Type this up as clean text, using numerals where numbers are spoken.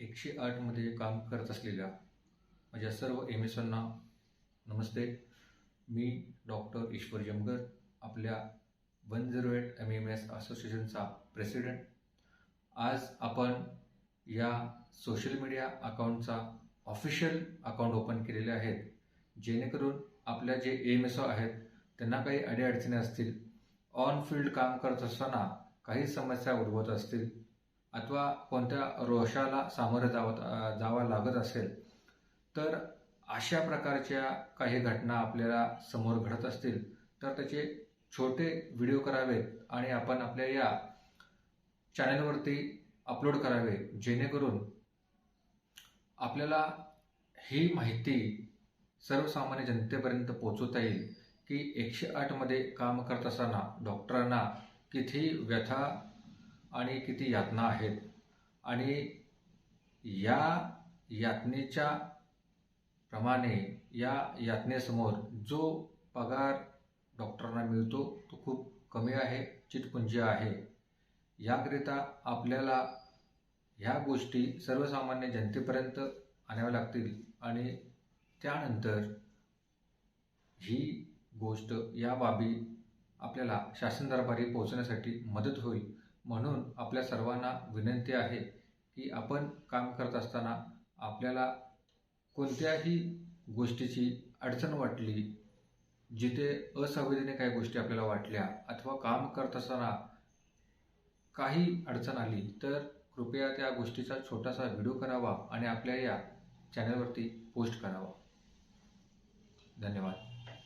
108 मध्ये काम करत असलेल्या माझ्या सर्व एम-एसना नमस्ते. मी डॉक्टर ईश्वर जमगर, आपल्या 108 एम-एम-एस असोसिएशनचा प्रेसिडेंट. आज आपण या सोशल मीडिया अकाउंटचा ऑफिशियल अकाउंट ओपन केलेले आहेत, जेणेकरून आपल्या जे एम-एस आहेत त्यांना काही अडीअडचणी असतील, ऑन फील्ड काम करत असताना काही समस्या उद्भवत असतील अथवा कोणत्या रोषाला सामोरे जावं लागत असेल, तर अशा प्रकारच्या काही घटना आपल्याला समोर घडत असतील तर त्याचे छोटे व्हिडिओ करावेत आणि आपण आपल्या या चॅनलवरती अपलोड करावे, जेणेकरून आपल्याला ही माहिती सर्वसामान्य जनतेपर्यंत पोहोचवता येईल की 108 मध्ये काम करत असताना डॉक्टरांना किती व्यथा आणि किती यातना आहेत आणि या यातनेच्या प्रमाणे या यातनेसमोर जो पगार डॉक्टरांना मिळतो तो खूप कमी आहे, चिटपुंजी आहे. याकरिता आपल्याला ह्या गोष्टी सर्वसामान्य जनतेपर्यंत आणाव्या लागतील आणि त्यानंतर ही गोष्ट या बाबी आपल्याला शासन दरबारी पोहोचण्यासाठी मदत होईल. म्हणून आपल्या सर्वांना विनंती आहे की आपण काम करत असताना आपल्याला कोणत्याही गोष्टीची अडचण वाटली, जिथे असंवेदनीय काही गोष्टी आपल्याला वाटल्या अथवा काम करत असताना काही अडचण आली, तर कृपया त्या गोष्टीचा छोटासा व्हिडिओ करावा आणि आपल्या या चॅनलवरती पोस्ट करावा. धन्यवाद.